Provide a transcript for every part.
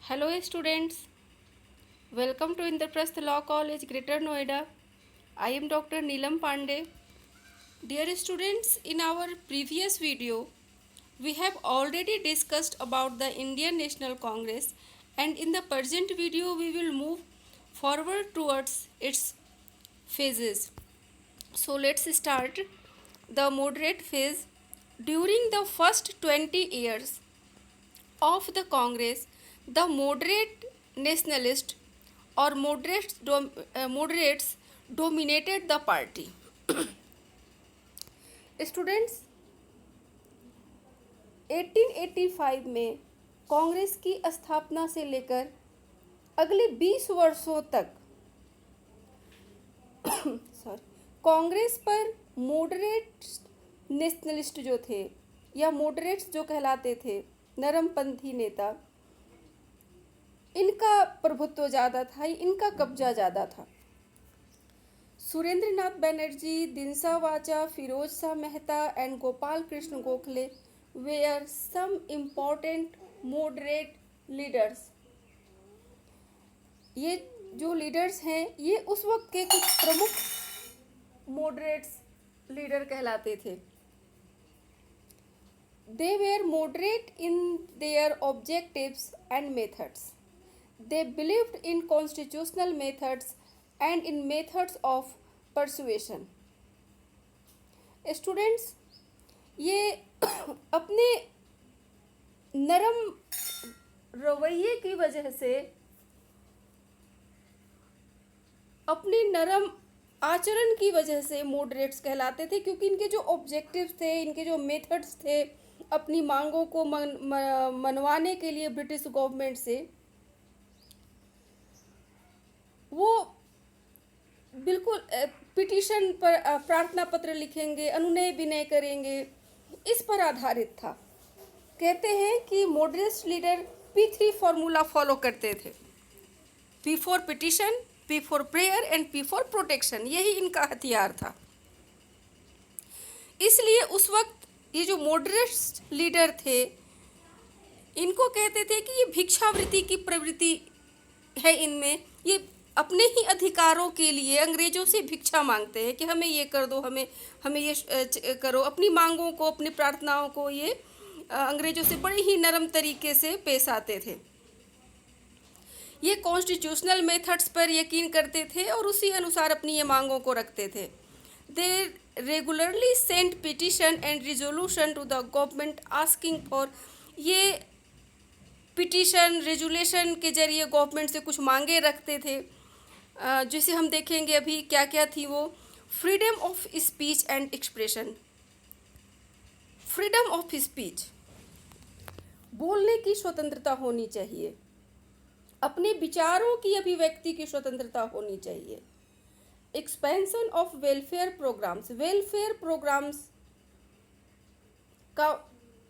Hello students, welcome to Indraprasth Law College, Greater Noida. I am Dr. Neelam Pandey. Dear students, in our previous video, we have already discussed about the Indian National Congress, and in the present video we will move forward towards its phases. So let's start the moderate phase. During the first 20 years of the Congress, the moderate nationalists or moderates dominated the party. Students 1885 में कांग्रेस की स्थापना से लेकर अगले 20 वर्षों तक कांग्रेस पर moderate nationalist जो थे या मॉडरेट्स जो कहलाते थे, नरमपंथी नेता, इनका प्रभुत्व ज़्यादा था, इनका कब्जा ज़्यादा था। सुरेंद्र नाथ Banerjee, Dinshaw Wacha, Feroz Shah Mehta and Gopal Krishna Gokhale were some important moderate leaders. ये जो लीडर्स हैं ये उस वक्त के कुछ प्रमुख मॉडरेट्स लीडर कहलाते थे। They were moderate in their objectives and methods. They believed in constitutional methods and in methods of persuasion. Students, ये अपने नरम रवैये की वजह से, अपने नरम आचरण की वजह से मॉडरेट्स कहलाते थे, क्योंकि इनके जो ऑब्जेक्टिव्स थे, इनके जो मेथड्स थे अपनी मांगों को मनवाने के लिए ब्रिटिश गवर्नमेंट से, वो बिल्कुल पिटीशन पर प्रार्थना पत्र लिखेंगे, अनुनय विनय करेंगे, इस पर आधारित था। कहते हैं कि moderate leader P3 formula follow करते थे। P for petition, P for prayer and P for protection, यही इनका हथियार था। इसलिए उस वक्त ये जो मॉडरेट लीडर थे, इनको कहते थे कि ये भिक्षावृत्ति की प्रवृत्ति है इनमें, ये अपने ही अधिकारों के लिए अंग्रेजों से भिक्षा मांगते हैं कि हमें ये कर दो, हमें ये करो। अपनी मांगों को, अपनी प्रार्थनाओं को ये अंग्रेजों से बड़े ही नरम तरीके से पेश आते थे। ये कॉन्स्टिट्यूशनल मेथड्स पर यकीन करते थे और उसी अनुसार अपनी ये मांगों को रखते थे। They regularly sent petition and resolution to the government asking for, ये पिटिशन रेजुलेशन के जरिए गवर्नमेंट से कुछ मांगे रखते थे, जिसे हम देखेंगे अभी क्या क्या थी वो। Freedom of speech and expression. Freedom of speech, बोलने की स्वतंत्रता होनी चाहिए, अपने विचारों की अभिव्यक्ति की स्वतंत्रता होनी चाहिए। Expansion of welfare programs, welfare programs का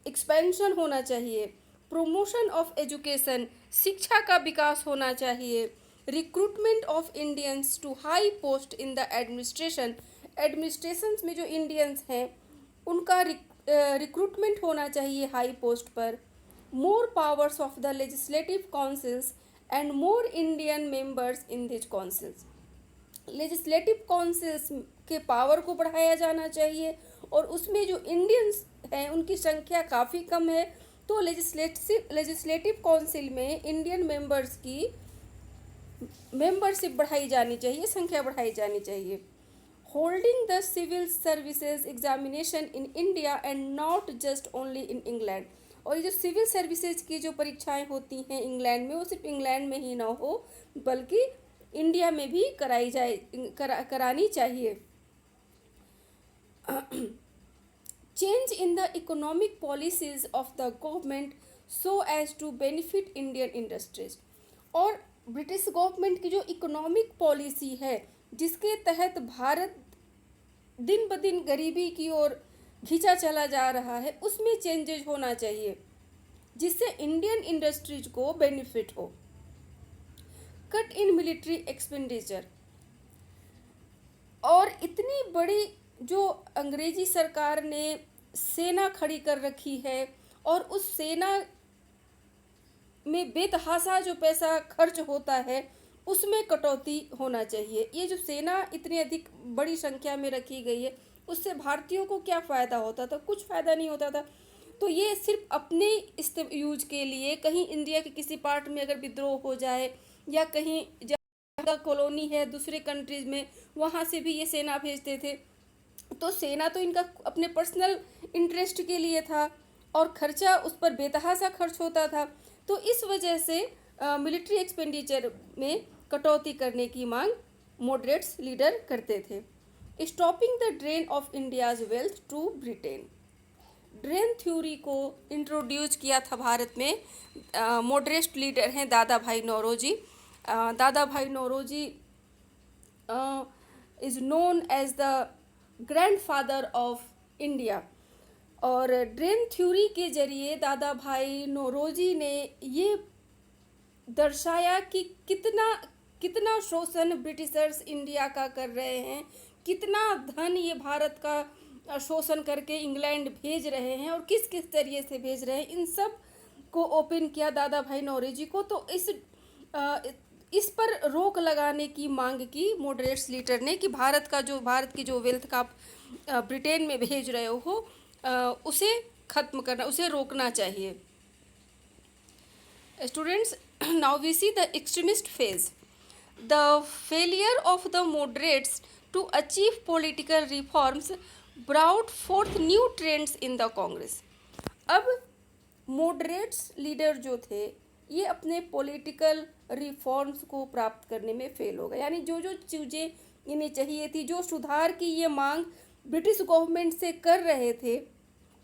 एक्सपेंशन होना चाहिए। प्रमोशन ऑफ एजुकेशन, शिक्षा का विकास होना चाहिए। Recruitment of Indians to high post in the administration, administrations में जो इंडियंस हैं उनका रिक्रूटमेंट होना चाहिए हाई पोस्ट पर। More powers of the legislative councils and more Indian members in this councils, legislative councils के पावर को बढ़ाया जाना चाहिए और उसमें जो इंडियंस हैं उनकी संख्या काफ़ी कम है, तो लेजिस्लेटिव काउंसिल में इंडियन मेंबर्स की मेंबरशिप बढ़ाई जानी चाहिए, संख्या बढ़ाई जानी चाहिए। Holding the civil services examination in India and not just only in England, और ये जो सिविल सर्विसेज की जो परीक्षाएं होती हैं इंग्लैंड में, वो सिर्फ इंग्लैंड में ही ना हो बल्कि इंडिया में भी करानी चाहिए। Change in the economic policies of the government so as to benefit Indian industries, और ब्रिटिश गवर्नमेंट की जो इकोनॉमिक पॉलिसी है जिसके तहत भारत दिन ब दिन गरीबी की ओर खींचा चला जा रहा है, उसमें चेंजेज होना चाहिए जिससे इंडियन इंडस्ट्रीज को बेनिफिट हो। कट इन मिलिट्री एक्सपेंडिचर, और इतनी बड़ी जो अंग्रेजी सरकार ने सेना खड़ी कर रखी है और उस सेना में बेतहाशा जो पैसा खर्च होता है उसमें कटौती होना चाहिए। ये जो सेना इतनी अधिक बड़ी संख्या में रखी गई है उससे भारतीयों को क्या फ़ायदा होता था? कुछ फ़ायदा नहीं होता था। तो ये सिर्फ अपने यूज के लिए, कहीं इंडिया के किसी पार्ट में अगर विद्रोह हो जाए या कहीं जगह कॉलोनी है दूसरे कंट्रीज में, वहाँ से भी ये सेना भेजते थे। तो सेना तो इनका अपने पर्सनल इंटरेस्ट के लिए था और खर्चा उस पर बेतहाशा खर्च होता था। तो इस वजह से मिलिट्री एक्सपेंडिचर में कटौती करने की मांग मॉडरेट्स लीडर करते थे। Stopping the drain of India's wealth to Britain, drain theory को इंट्रोड्यूस किया था भारत में। मॉडरेट लीडर हैं दादा भाई Naoroji. Dadabhai Naoroji is known as the grandfather of India. और ड्रेन थ्योरी के जरिए दादा भाई नौरोजी ने ये दर्शाया कि कितना शोषण ब्रिटिशर्स इंडिया का कर रहे हैं, कितना धन ये भारत का शोषण करके इंग्लैंड भेज रहे हैं और किस किस तरीके से भेज रहे हैं, इन सब को ओपन किया दादा भाई नौरोजी को। तो इस पर रोक लगाने की मांग की मॉडरेट्स लीडर ने कि भारत की जो वेल्थ का ब्रिटेन में भेज रहे हो उसे खत्म करना, उसे रोकना चाहिए। Students, now we see the extremist phase. The failure of the moderates to achieve political reforms brought forth new trends in the Congress. अब मॉडरेट्स लीडर जो थे ये अपने पॉलिटिकल रिफॉर्म्स को प्राप्त करने में फेल हो गए। यानी जो जो चीज़ें इन्हें चाहिए थी, जो सुधार की ये मांग ब्रिटिश गवर्नमेंट से कर रहे थे,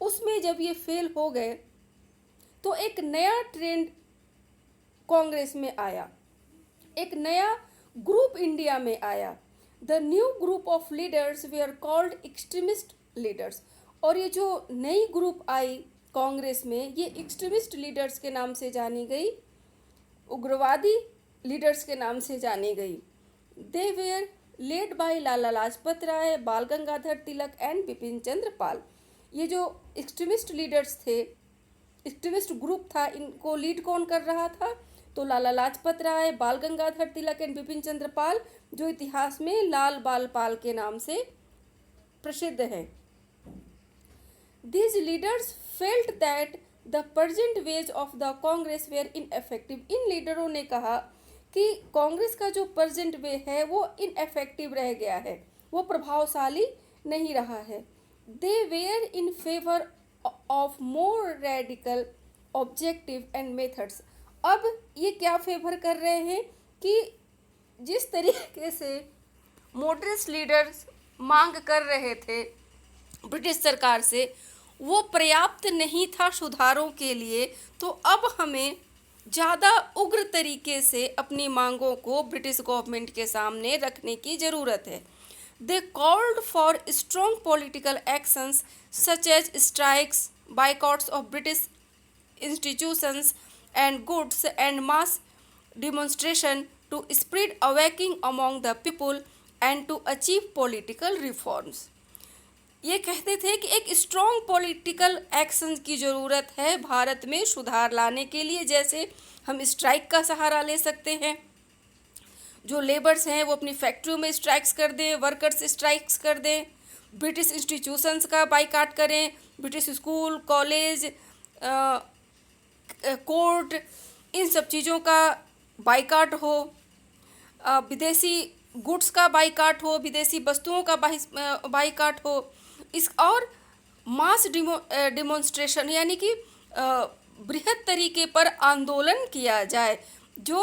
उसमें जब ये फेल हो गए तो एक नया ट्रेंड कांग्रेस में आया, एक नया ग्रुप इंडिया में आया। The new group of leaders they are called extremist leaders. और ये जो नई ग्रुप आई कांग्रेस में, ये एक्सट्रीमिस्ट लीडर्स के नाम से जानी गई, उग्रवादी लीडर्स के नाम से जानी गई। दे where led by Lala Lajpat Rai, बाल गंगाधर तिलक एंड बिपिन चंद्र पाल। ये जो एक्सट्रीमिस्ट लीडर्स थे, एक्सट्रीमिस्ट ग्रुप था, इनको लीड कौन कर रहा था? तो लाला लाजपत राय, बाल गंगाधर तिलक एंड बिपिन चंद्र पाल, जो इतिहास में लाल बाल पाल के नाम से प्रसिद्ध है। These leaders felt that the present ways of the Congress were ineffective. इन लीडरों ने कहा कि कांग्रेस का जो प्रेजेंट वे है वो इनएफेक्टिव रह गया है, वो प्रभावशाली नहीं रहा है। They were in favor of more radical objective and methods. अब ये क्या फेवर कर रहे हैं कि जिस तरीके से मॉडरेट लीडर्स मांग कर रहे थे ब्रिटिश सरकार से, वो पर्याप्त नहीं था सुधारों के लिए। तो अब हमें ज़्यादा उग्र तरीके से अपनी मांगों को ब्रिटिश गवर्नमेंट के सामने रखने की ज़रूरत है। They called for strong political actions such as strikes, boycotts of British institutions and goods and mass demonstration to spread awakening among the people and to achieve political reforms. ये कहते थे कि एक स्ट्रॉन्ग पॉलिटिकल एक्शन की ज़रूरत है भारत में सुधार लाने के लिए। जैसे हम स्ट्राइक का सहारा ले सकते हैं, जो लेबर्स हैं वो अपनी फैक्ट्रियों में स्ट्राइक्स कर दें, वर्कर्स स्ट्राइक्स कर दें, ब्रिटिश इंस्टीट्यूशंस का बाइकाट करें, ब्रिटिश स्कूल, कॉलेज, कोर्ट, इन सब चीज़ों का बाइकाट हो, विदेशी गुड्स का बाइकाट हो, विदेशी वस्तुओं का बाइकाट हो, इस और मास डिमॉन्स्ट्रेशन यानी कि बृहद तरीके पर आंदोलन किया जाए जो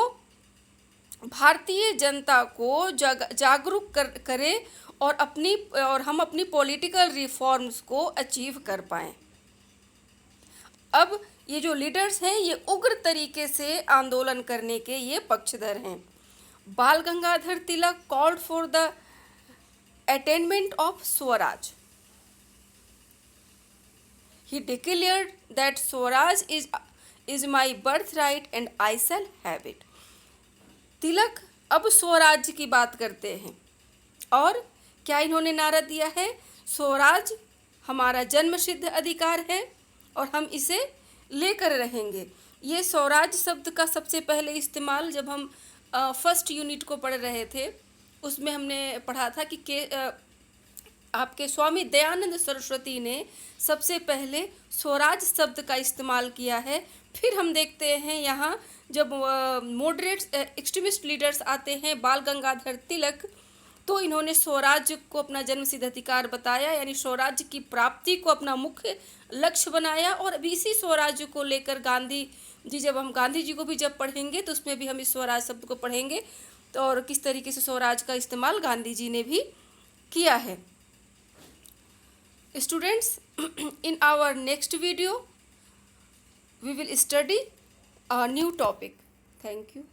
भारतीय जनता को जागरूक करे और हम अपनी पॉलिटिकल रिफॉर्म्स को अचीव कर पाएँ। अब ये जो लीडर्स हैं ये उग्र तरीके से आंदोलन करने के ये पक्षधर हैं। Bal Gangadhar Tilak called for the attainment of swaraj. He declared that swaraj is my birthright and I shall have it. Tilak अब स्वराज की बात करते हैं और क्या इन्होंने नारा दिया है? स्वराज हमारा जन्मसिद्ध अधिकार है और हम इसे लेकर रहेंगे। ये स्वराज शब्द का सबसे पहले इस्तेमाल जब हम फर्स्ट यूनिट को पढ़ रहे थे, उसमें हमने पढ़ा था कि आपके स्वामी दयानंद सरस्वती ने सबसे पहले स्वराज शब्द का इस्तेमाल किया है। फिर हम देखते हैं यहाँ जब मॉडरेट एक्सट्रीमिस्ट लीडर्स आते हैं, बाल गंगाधर तिलक, तो इन्होंने स्वराज को अपना जन्मसिद्ध अधिकार बताया, यानी स्वराज की प्राप्ति को अपना मुख्य लक्ष्य बनाया। और अब इसी स्वराज को लेकर गांधी जी, जब हम गांधी जी को भी जब पढ़ेंगे तो उसमें भी हम इस स्वराज शब्द को पढ़ेंगे, तो और किस तरीके से स्वराज का इस्तेमाल गांधी जी ने भी किया है। Students, in our next video, we will study a new topic. Thank you.